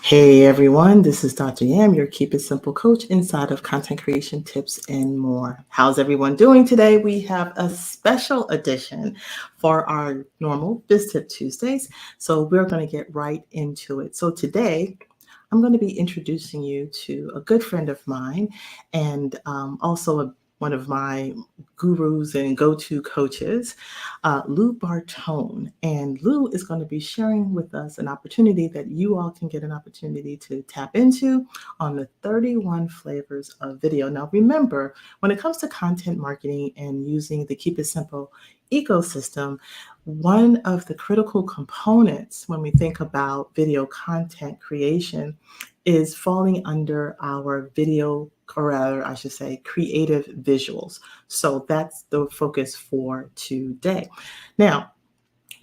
Hey everyone, this is Dr. Yam, your Keep It Simple coach inside of content creation tips and more. How's everyone doing today? We have a special edition for our normal Biz Tip Tuesdays. So we're going to get right into it. So today, I'm going to be introducing you to a good friend of mine and one of my gurus and go-to coaches, Lou Barton. And Lou is going to be sharing with us an opportunity that you all can get an opportunity to tap into on the 31 flavors of video. Now, remember, when it comes to content marketing and using the Keep It Simple ecosystem, one of the critical components when we think about video content creation is falling under our video, or rather, I should say, creative visuals. So that's the focus for today. Now,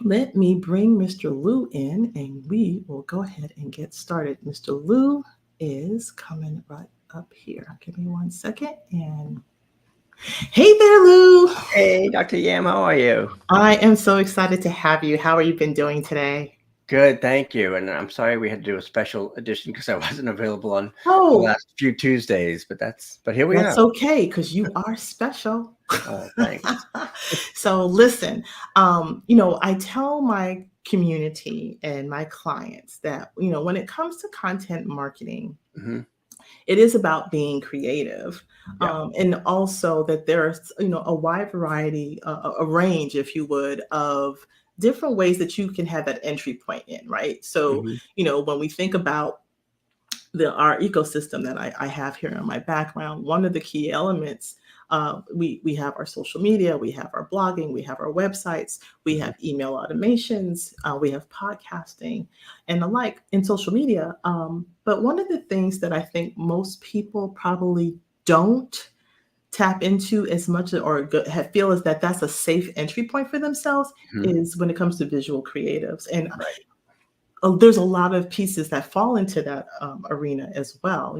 let me bring Mr. Lou in and we will go ahead and get started. Mr. Lou is coming right up here. Give me 1 second. And hey there, Lou. Hey, Dr. Yam, how are you? I am so excited to have you. How are you been doing today? Good, thank you. And I'm sorry we had to do a special edition because I wasn't available on the Oh, last few Tuesdays, but here we that's are. okay because you are special. Oh, thanks. So listen, I tell my community and my clients that, when it comes to content marketing, hmm it is about being creative. Yeah. And also that there's, a wide variety, a range, if you would, of different ways that you can have that entry point in, right? So, hmm when we think about our ecosystem that I have here in my background, one of the key elements, we have our social media, we have our blogging, we have our websites, we have email automations, we have podcasting and the like in social media. But one of the things that I think most people probably don't tap into as much feel is that that's a safe entry point for themselves hmm is when it comes to visual creatives. And Right. there's a lot of pieces that fall into that arena as well.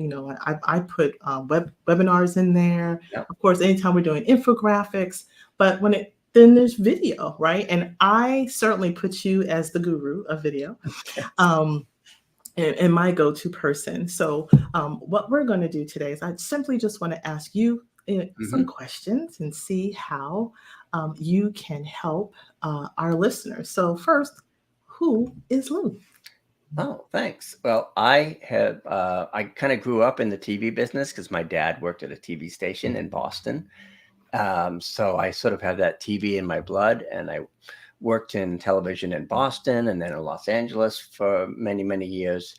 I put webinars in there. Yeah. Of course, anytime we're doing infographics, but then there's video, right? And I certainly put you as the guru of video, um, and my go-to person. So what we're going to do today is I simply just want to ask you some hmm questions and see how you can help our listeners. So first, who is Lou? Oh, thanks. Well, I kind of grew up in the TV business because my dad worked at a TV station in Boston. So I sort of have that TV in my blood, and I worked in television in Boston and then in Los Angeles for many, many years.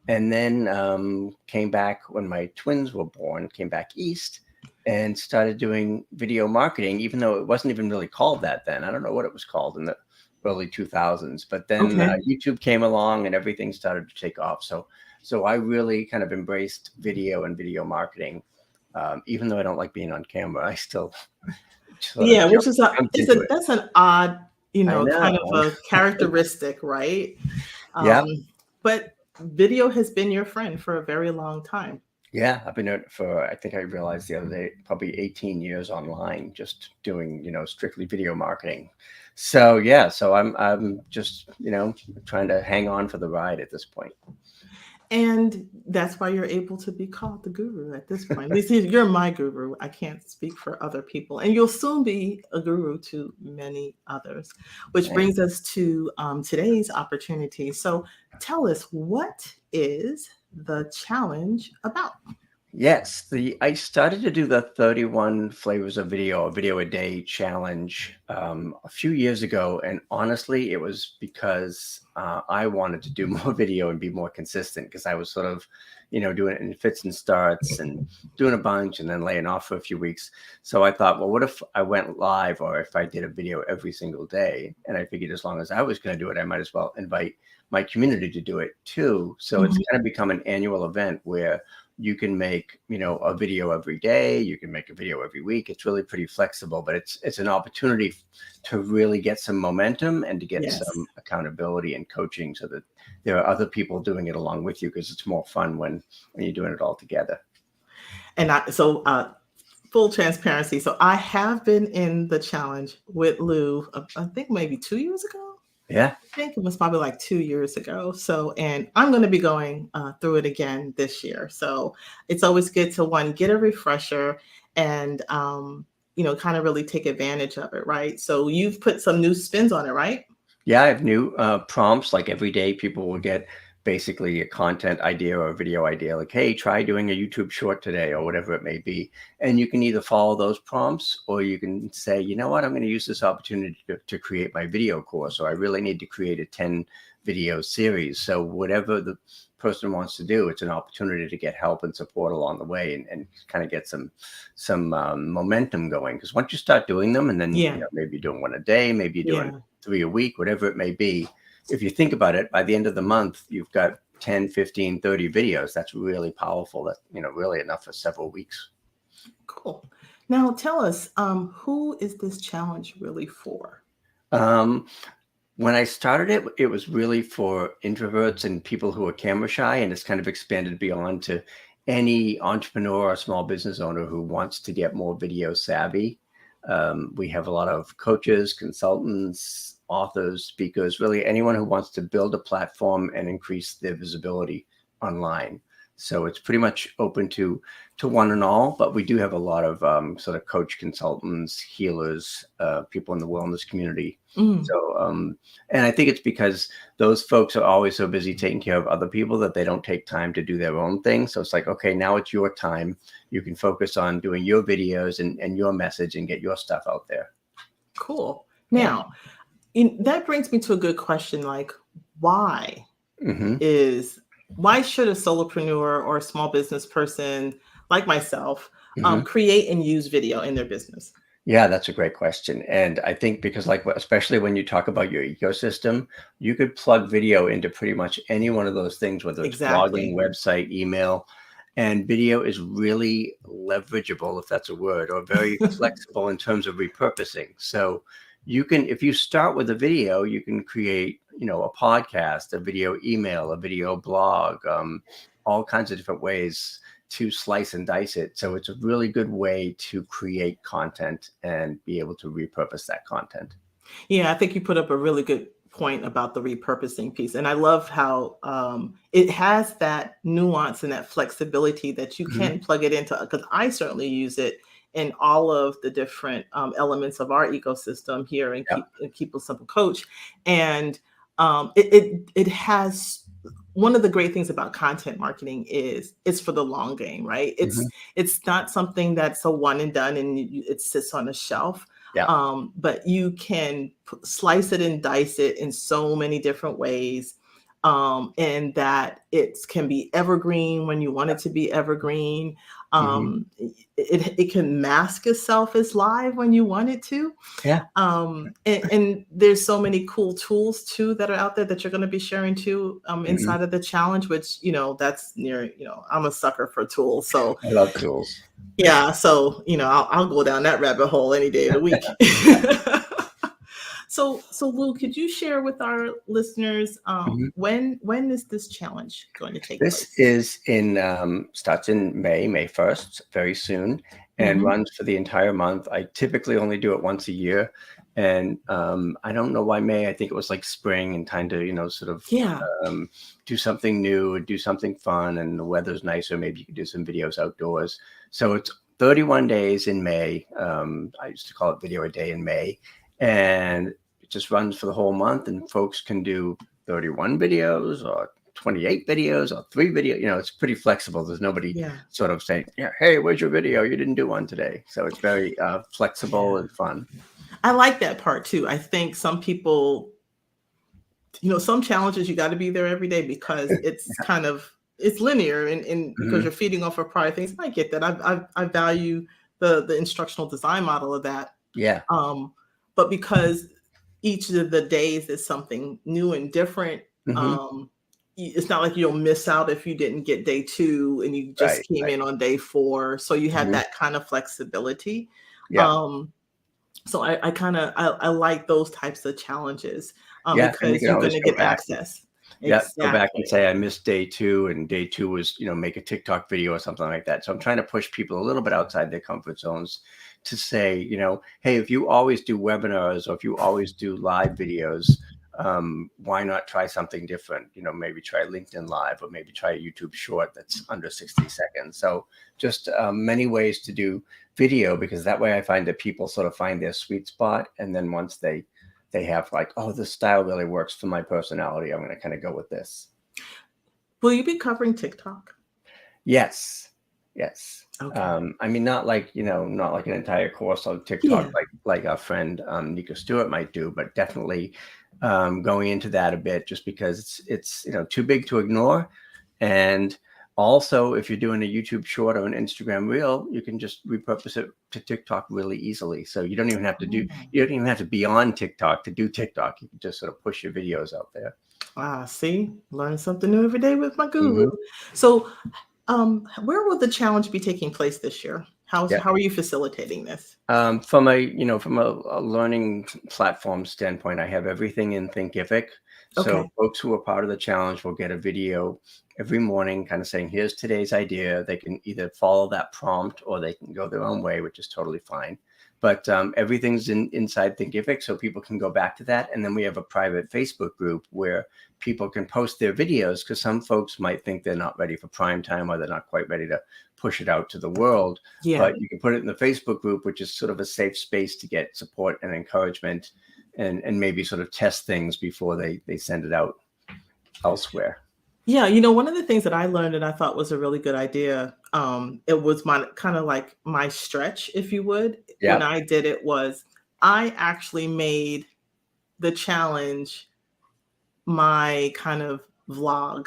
And then came back when my twins were born, came back east and started doing video marketing, even though it wasn't even really called that then. I don't know what it was called in the early 2000s, but then Okay. YouTube came along and everything started to take off. So I really kind of embraced video and video marketing. Even though I don't like being on camera, I still sort of Yeah, which is jumped into it. that's an odd, I kind know. of a characteristic, right? Yeah. But video has been your friend for a very long time. Yeah. I've been doing it for, I think I realized the other day, probably 18 years online, just doing, strictly video marketing. So yeah, so I'm just, trying to hang on for the ride at this point. And that's why you're able to be called the guru at this point. At least you're my guru. I can't speak for other people. And you'll soon be a guru to many others, which Thanks. brings us to today's opportunity. So tell us, what is the challenge about? Yes, I started to do the 31 flavors of video, a video a day challenge a few years ago, and honestly, it was because I wanted to do more video and be more consistent because I was sort of, doing it in fits and starts and doing a bunch and then laying off for a few weeks. So I thought, well, what if I went live or if I did a video every single day? And I figured as long as I was going to do it, I might as well invite my community to do it too. So it's Mhm. kind of become an annual event where you can make, a video every day. You can make a video every week. It's really pretty flexible, but it's an opportunity to really get some momentum and to get Yes. some accountability and coaching so that there are other people doing it along with you because it's more fun when you're doing it all together. And full transparency. So I have been in the challenge with Lou, I think maybe 2 years ago. Yeah. I think it was probably like 2 years ago. So, and I'm going to be going through it again this year. So it's always good to one, get a refresher and, kind of really take advantage of it, right? So you've put some new spins on it, right? Yeah, I have new prompts. Like every day, people will get basically a content idea or a video idea, like, hey, try doing a YouTube short today or whatever it may be. And you can either follow those prompts or you can say, you know what, I'm going to use this opportunity to create my video course, or I really need to create a 10 video series. So whatever the person wants to do, it's an opportunity to get help and support along the way and kind of get some momentum going. Because once you start doing them, and then Yeah. maybe you're doing one a day, maybe you're doing Yeah. 3 a week, whatever it may be. If you think about it, by the end of the month, you've got 10, 15, 30 videos. That's really powerful. That's, really enough for several weeks. Cool. Now tell us, who is this challenge really for? Um, when I started it, it was really for introverts and people who are camera shy, and it's kind of expanded beyond to any entrepreneur or small business owner who wants to get more video savvy. We have a lot of coaches, consultants, authors, speakers, really anyone who wants to build a platform and increase their visibility online. So it's pretty much open to one and all, but we do have a lot of sort of coach, consultants, healers, people in the wellness community. Mm, So, and I think it's because those folks are always so busy taking care of other people that they don't take time to do their own thing. So it's like, okay, now it's your time. You can focus on doing your videos and your message and get your stuff out there. cool. Yeah. Now, that brings me to a good question, like why Hmm. why should a solopreneur or a small business person like myself Hmm. create and use video in their business? Yeah, that's a great question. And I think because like, especially when you talk about your ecosystem, you could plug video into pretty much any one of those things, whether it's blogging, Exactly. website, email, and video is really leverageable, if that's a word, or very flexible in terms of repurposing. So you can, if you start with a video, you can create, a podcast, a video email, a video blog, all kinds of different ways to slice and dice it. So it's a really good way to create content and be able to repurpose that content. Yeah, I think you put up a really good point about the repurposing piece. And I love how it has that nuance and that flexibility that you Hmm. can plug it into, because I certainly use it in all of the different elements of our ecosystem here Yeah. in Keep It Simple Coach. And it has one of the great things about content marketing is it's for the long game, right? Hmm. It's not something that's a one and done and it sits on a shelf, Yeah. but you can slice it and dice it in so many different ways, and that it can be evergreen when you want it to be evergreen. Hmm. It can mask itself as live when you want it to. Yeah. And there's so many cool tools too that are out there that you're going to be sharing too, Hmm. inside of the challenge, which, that's near, I'm a sucker for tools. So I love tools. yeah, so I'll go down that rabbit hole any day of the week. So Lou, could you share with our listeners Mhm. when is this challenge going to take This place? is starts in May 1st, very soon, and Hmm. runs for the entire month. I typically only do it once a year. And I don't know why May. I think it was like spring and time to, sort of Yeah. do something new, do something fun, and the weather's nicer. Maybe you could do some videos outdoors. So it's 31 days in May. I used to call it Video a Day in May. And it just runs for the whole month, and folks can do 31 videos or 28 videos or 3 videos. It's pretty flexible. There's nobody Yeah. sort of saying, yeah, hey, where's your video? You didn't do one today. So it's very flexible Yeah. and fun. I like that part too. I think some people, some challenges you got to be there every day because it's linear and because Hmm. you're feeding off of prior things. I get that. I value the instructional design model of that. Yeah. Um, but because each of the days is something new and different, Hmm. um, it's not like you'll miss out if you didn't get day 2 and you just Right. came Right. in on day 4. So you had Hmm. that kind of flexibility. Yeah. Um, so I kind of I like those types of challenges, Yeah. And you because can you're going always to go get back. access. Yeah, go back and Exactly. say I missed day 2, and day 2 was, make a TikTok video or something like that. So I'm trying to push people a little bit outside their comfort zones to say, hey, if you always do webinars or if you always do live videos, why not try something different? Maybe try LinkedIn Live, or maybe try a YouTube short that's under 60 seconds. So just many ways to do video, because that way I find that people sort of find their sweet spot. And then once they have like, oh, this style really works for my personality, I'm going to kind of go with this. Will you be covering TikTok? Yes. Okay. I mean, not like an entire course on TikTok, like our friend Nico Stewart might do, but definitely going into that a bit, just because it's too big to ignore. And also, if you're doing a YouTube short or an Instagram reel, you can just repurpose it to TikTok really easily. So you don't even have to be on TikTok to do TikTok. You can just sort of push your videos out there. See, learn something new every day with my guru. So, where will the challenge be taking place this year? How are you facilitating this? From a learning platform standpoint, I have everything in Thinkific. So folks who are part of the challenge will get a video every morning kind of saying, here's today's idea. They can either follow that prompt or they can go their own way, which is totally fine. But everything's inside Thinkific, so people can go back to that. And then we have a private Facebook group where people can post their videos, because some folks might think they're not ready for prime time, or they're not quite ready to push it out to the world. But you can put it in the Facebook group, which is sort of a safe space to get support and encouragement, and maybe sort of test things before they send it out elsewhere. Yeah, one of the things that I learned and I thought was a really good idea, it was my kind of like my stretch, if you would. When I did it, was I actually made the challenge my kind of vlog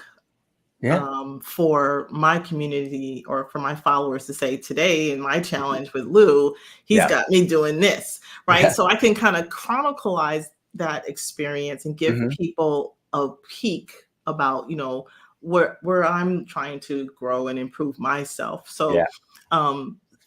for my community, or for my followers, to say, today in my challenge with Lou, he's got me doing this, right? So I can kind of chronicleize that experience and give people a peek about, where I'm trying to grow and improve myself. So,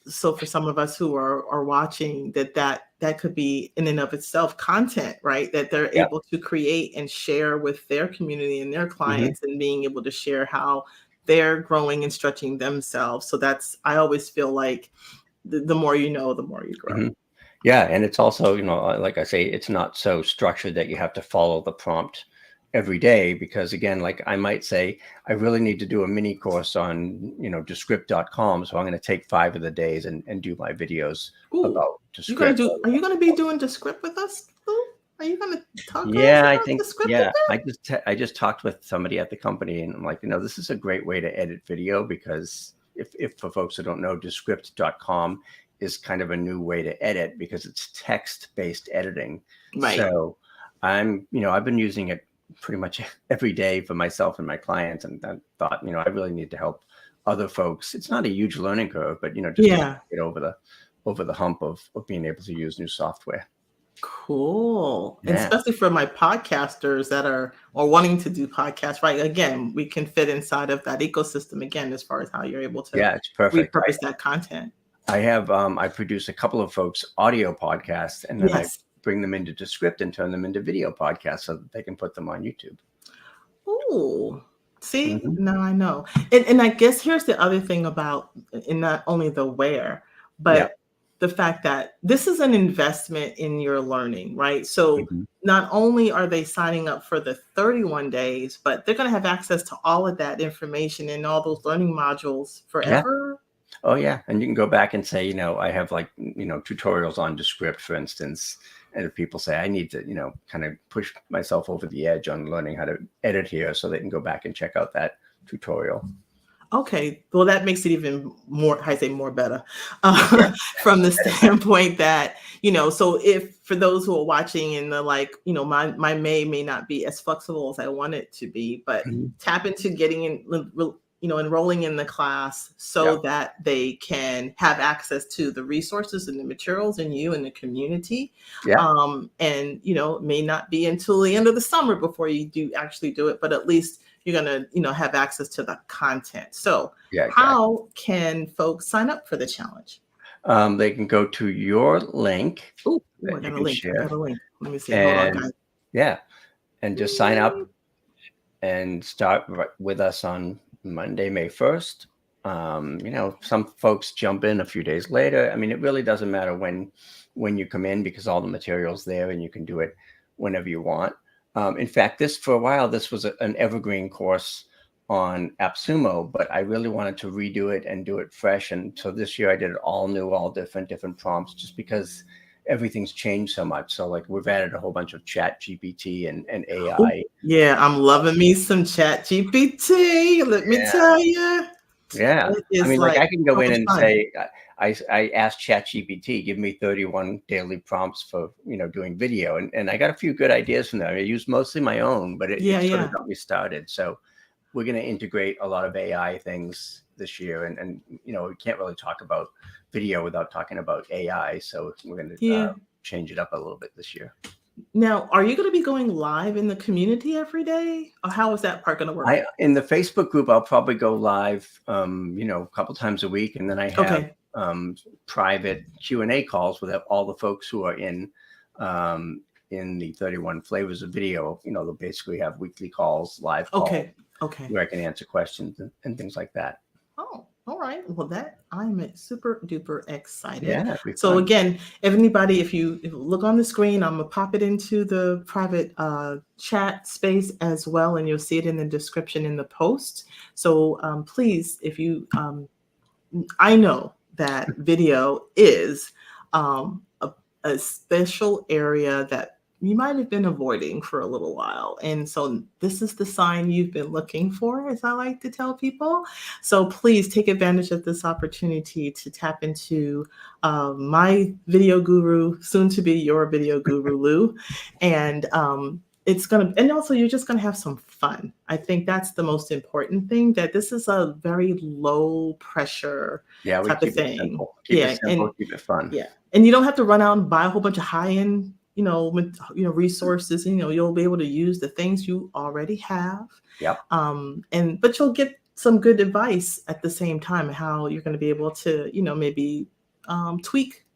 so for some of us who are watching, that could be in and of itself content, right? That they're able to create and share with their community and their clients, and being able to share how they're growing and stretching themselves. So I always feel like the more you know, the more you grow. Yeah. And it's also, like I say, it's not so structured that you have to follow the prompt every day, because again, like I might say, I really need to do a mini course on, Descript.com. So I'm going to take 5 of the days and do my videos about Descript. Are you going to be doing Descript with us, Lou? Are you going to talk to us about Descript? I just talked with somebody at the company, and I'm like, this is a great way to edit video, because if for folks who don't know, Descript.com is kind of a new way to edit, because it's text-based editing. Right. So I've been using it pretty much every day for myself and my clients, and I thought, I really need to help other folks. It's not a huge learning curve, but just get over the hump of being able to use new software. Cool. And especially for my podcasters that are wanting to do podcasts, right? Again, we can fit inside of that ecosystem again, as far as how you're able to it's perfect. repurpose that content. I have I produce a couple of folks audio podcasts, and then I bring them into Descript and turn them into video podcasts so that they can put them on YouTube. Oh, see, now I know. And I guess here's the other thing about, and not only the where, but the fact that this is an investment in your learning, right? So not only are they signing up for the 31 days, but they're going to have access to all of that information and all those learning modules forever. Oh yeah. And you can go back and say, I have tutorials on Descript, for instance. And if people say, I need to, kind of push myself over the edge on learning how to edit here, so they can go back and check out that tutorial. Okay. Well, that makes it even more, more better from the standpoint that, so if for those who are watching and they're like, my may not be as flexible as I want it to be, but tap into getting in, enrolling in the class so that they can have access to the resources and the materials and you and the community. And, it may not be until the end of the summer before you do actually do it, but at least you're going to, have access to the content. So how can folks sign up for the challenge? They can go to your link. I got a link. Let me see. Hold on, guys. Yeah. And just sign up and start with us on Monday, May 1st. Some folks jump in a few days later. I mean, it really doesn't matter when you come in, because all the material's there and you can do it whenever you want. In fact, for a while, this was an evergreen course on AppSumo, but I really wanted to redo it and do it fresh. And so this year I did it all new, all different prompts, just because everything's changed so much. So like we've added a whole bunch of chat GPT and AI. Ooh, yeah, I'm loving me some chat GPT. Let me Yeah. tell you. Yeah. It I is mean, like like I can go so in much and fun. say, I asked ChatGPT, give me 31 daily prompts for, doing video. And I got a few good ideas from there. I used mostly my own, but Yeah, it sort of yeah. got me started. So we're going to integrate a lot of AI things this year. And we can't really talk about video without talking about AI. So we're going to Yeah. change it up a little bit this year. Now, are you going to be going live in the community every day? Or how is that part going to work? In the Facebook group, I'll probably go live, a couple times a week. And then I have Okay. private Q&A calls with all the folks who are in the 31 flavors of video. They'll basically have weekly calls, live calls, Okay. Okay. where I can answer questions and things like that. Oh, all right. Well, that I'm super duper excited. Yeah, it'd be So fun. again, if you look on the screen, I'm gonna pop it into the private chat space as well, and you'll see it in the description in the post. So please, if you, I know that video is a special area that you might have been avoiding for a little while. And so this is the sign you've been looking for, as I like to tell people. So please take advantage of this opportunity to tap into my video guru, soon to be your video guru, Lou. And and also you're just gonna have some fun. I think that's the most important thing, that this is a very low pressure Yeah, we type of keep it thing. simple. Yeah. Keep it fun. Yeah. And you don't have to run out and buy a whole bunch of high-end, resources. You'll be able to use the things you already have. Yep. But you'll get some good advice at the same time, how you're going to be able to, maybe tweak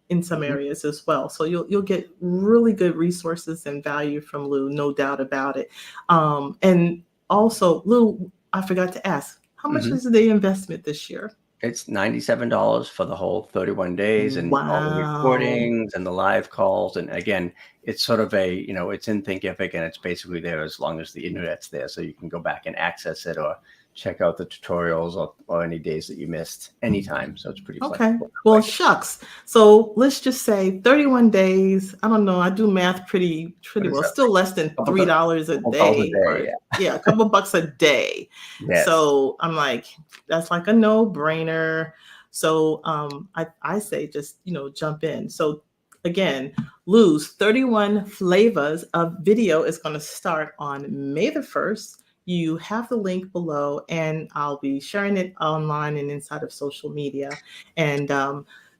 in some Mhm. areas as well. So you'll get really good resources and value from Lou, no doubt about it. And also, Lou, I forgot to ask, how much Mhm. is the investment this year? It's $97 for the whole 31 days and all the Wow. recordings and the live calls. And again, it's sort of it's in Thinkific, and it's basically there as long as the internet's there. So you can go back and access it or check out the tutorials or any days that you missed anytime. So it's pretty Okay. flexible. Well, Like, shucks. So let's just say 31 days. I don't know. I do math pretty what is well. that? Still less than Couple $3 a couple calls a day, day. or yeah, a couple bucks a day. Yes. So I'm like, that's like a no-brainer. So I say just jump in. So again, Lou's 31 flavors of video is going to start on May the 1st. You have the link below, and I'll be sharing it online and inside of social media. And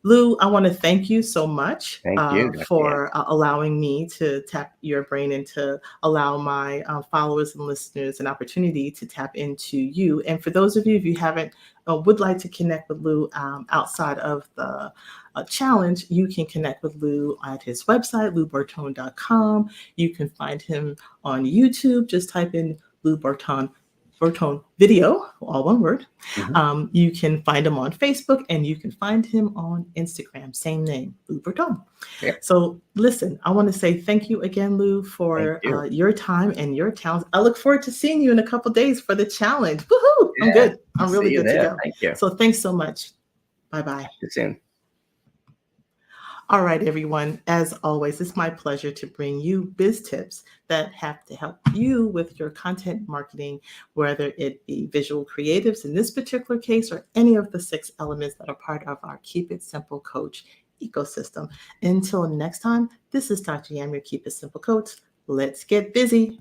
Lou, I want to thank you so much Thank you, Dr. Ann. for allowing me to tap your brain and to allow my followers and listeners an opportunity to tap into you. And for those of you, if you haven't, would like to connect with Lou outside of the challenge, you can connect with Lou at his website, loubarton.com. You can find him on YouTube. Just type in Lou Barton video, all one word. Mhm. You can find him on Facebook, and you can find him on Instagram, same name, Lou Barton. Yep. So listen, I want to say thank you again, Lou, for Thank you. your time and your talents. I look forward to seeing you in a couple days for the challenge. Woohoo! I'm Yeah. good. I'm See really you good to there. go. Thank you. So thanks so much. Bye-bye. See you soon. All right, everyone. As always, it's my pleasure to bring you biz tips that have to help you with your content marketing, whether it be visual creatives in this particular case, or any of the 6 elements that are part of our Keep It Simple Coach ecosystem. Until next time, this is Dr. Yam, your Keep It Simple Coach. Let's get busy.